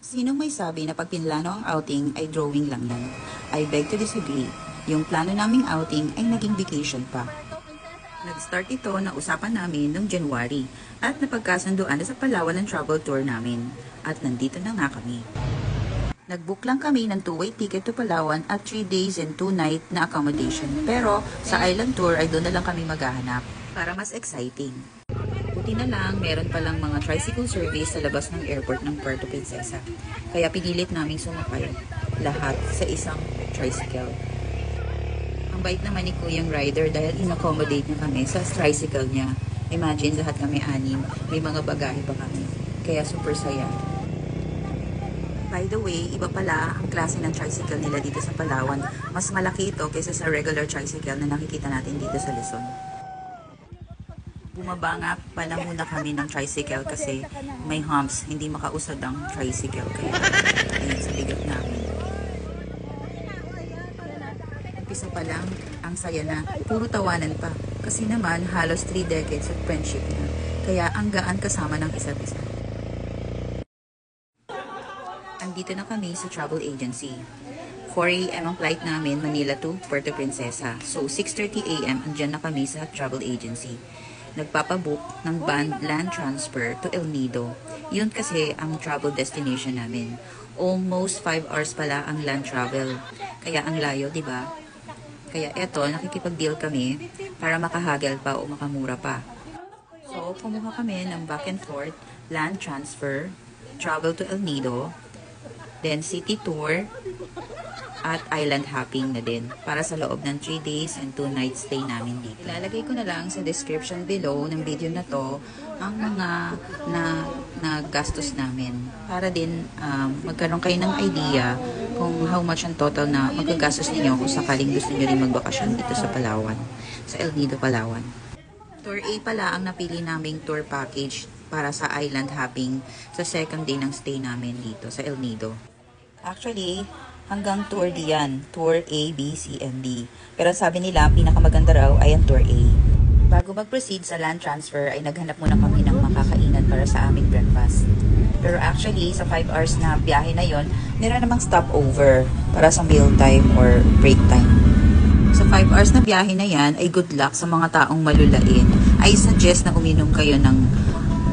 Sinong may sabi na pag pinlano ang outing ay drawing lang yan? I beg to disagree. Yung plano naming outing ay naging vacation pa. Nag-start ito na usapan namin noong January at napagkasunduan na sa Palawan ng travel tour namin. At nandito na nga kami. Nag-book lang kami ng 2-way ticket to Palawan at 3 days and 2 night na accommodation. Pero sa island tour ay doon na lang kami maghahanap para mas exciting. Buti na lang, meron palang mga tricycle service sa labas ng airport ng Puerto Princesa. Kaya pinilit naming sumakay lahat sa isang tricycle. Ang bait naman ni Kuyang Rider dahil in-accommodate niya kami sa tricycle niya. Imagine, lahat kami 6, may mga bagahe pa kami. Kaya super saya. By the way, iba pala ang klase ng tricycle nila dito sa Palawan. Mas malaki ito kaysa sa regular tricycle na nakikita natin dito sa Luzon. Bumaba nga pala muna kami ng tricycle kasi may humps, hindi makausad ang tricycle. Kaya ayun sa bigat namin. Umpisa pa lang, ang saya na, puro tawanan pa. Kasi naman, halos 3 decades of friendship na. Kaya ang gaan kasama ng isa't isa. Andito na kami sa travel agency. 4 AM ang flight namin, Manila to Puerto Princesa. So, 6:30 AM, andyan na kami sa travel agency. Nagpapabook ng land transfer to El Nido. Yun kasi ang travel destination namin. Almost 5 hours pala ang land travel. Kaya ang layo, di ba? Kaya eto, nakikipag-deal kami para makahagal pa o makamura pa. So, kumuha kami ng back and forth, land transfer, travel to El Nido, then city tour, at island hopping na din para sa loob ng 3 days and 2 nights stay namin dito. Ilalagay ko na lang sa description below ng video na to ang mga na gastos namin para din magkaroon kayo ng idea kung how much ang total na magagastos ninyo kung sakaling gusto nyo rin magbakasyon dito sa Palawan, sa El Nido, Palawan. Tour A pala ang napili naming tour package para sa island hopping sa second day ng stay namin dito sa El Nido. Actually, hanggang Tour D yan. Tour A, B, C, and D. Pero sabi nila, ang pinakamaganda raw ay ang Tour A. Bago mag-proceed sa land transfer, ay naghanap muna kami ng makakainan para sa aming breakfast. Pero actually, sa 5 hours na biyahe na yon, meron namang stopover para sa meal time or break time. Sa 5 hours na biyahe na yan, ay good luck sa mga taong malulain. I suggest na uminom kayo ng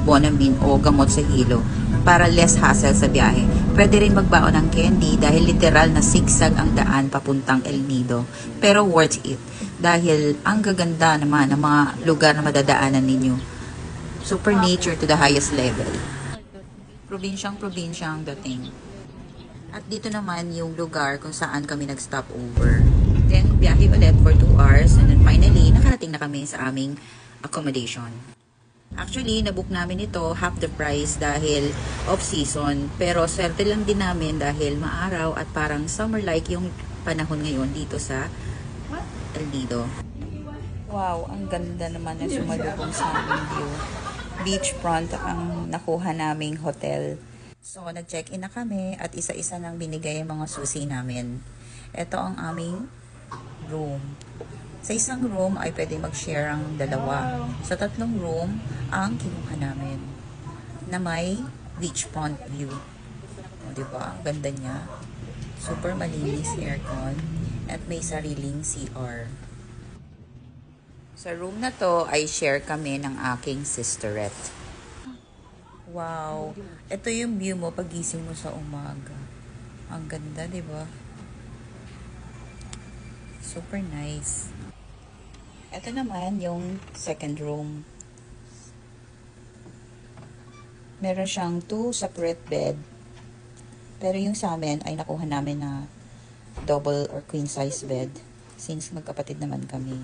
Bonamine o gamot sa hilo para less hassle sa biyahe. Pwede rin magbaon ng candy dahil literal na zigzag ang daan papuntang El Nido. Pero worth it dahil ang gaganda naman ng mga lugar na madadaanan ninyo. Super nature to the highest level. Probinsyang dating. At dito naman yung lugar kung saan kami nag-stop over. Then biyahe ulit for 2 hours and then finally nakarating na kami sa aming accommodation. Actually, nabook namin ito half the price dahil off-season. Pero swerte lang din namin dahil maaraw at parang summer-like yung panahon ngayon dito sa El Nido. Wow, ang ganda naman na sumalubong sa aming view. Beachfront ang nakuha naming hotel. So, nag-check-in na kami at isa-isa nang binigay ang mga susi namin. Ito ang aming room. Sa isang room ay pwede mag-share ang 2. Sa 3 room ang kinuha namin na may beachfront view. O, diba? Ang ganda niya. Super malinis aircon at may sariling CR. Sa room na to ay share kami ng aking sisterette. Wow! Ito yung view mo pagising mo sa umaga. Ang ganda, diba? Super nice. Ito naman yung second room. Meron siyang 2 separate bed. Pero yung sa amin ay nakuha namin na double or queen size bed. Since magkapatid naman kami.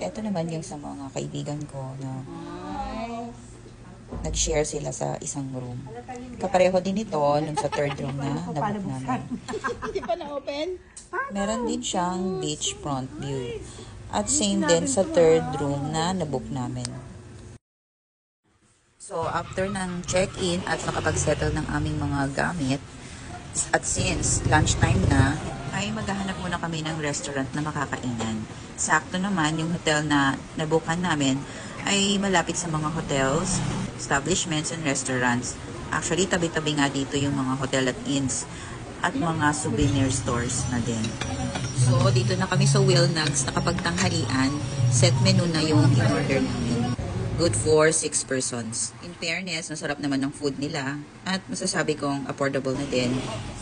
Ito naman yung sa mga kaibigan ko na nag-share sila sa isang room. Kapareho din ito nung sa 3rd room na nabook namin. Hindi pa na-open? Meron din siyang beachfront view. At same din sa 3rd room na nabook namin. So, after ng check-in at nakapag-settle ng aming mga gamit, at since lunchtime na, ay maghahanap muna kami ng restaurant na makakainan. Sakto naman, yung hotel na nabukan namin ay malapit sa mga hotels, establishments, and restaurants. Actually, tabi-tabi nga dito yung mga hotel at inns at mga souvenir stores na din. So, dito na kami sa Wilnags. Nakapagtanghalian. Set menu na yung in-order namin. Good for 6 persons. In fairness, masarap naman ng food nila at masasabi kong affordable na din.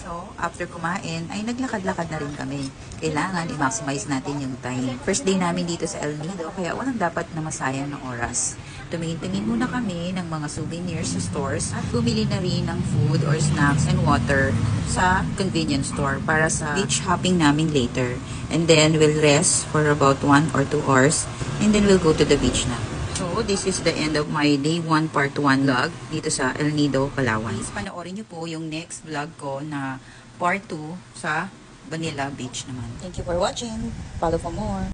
So, after kumain, ay naglakad-lakad na rin kami. Kailangan i-maximize natin yung time. First day namin dito sa El Nido, kaya walang dapat na masayang ng oras. Tumingin-tingin muna kami ng mga souvenirs sa stores at bumili na rin ng food or snacks and water sa convenience store para sa beach hopping namin later. And then, we'll rest for about 1 or 2 hours and then we'll go to the beach na. So, this is the end of my day 1 part 1 vlog dito sa El Nido, Palawan. Please panoorin niyo po yung next vlog ko na part 2 sa Vanilla Beach naman. Thank you for watching. Follow for more.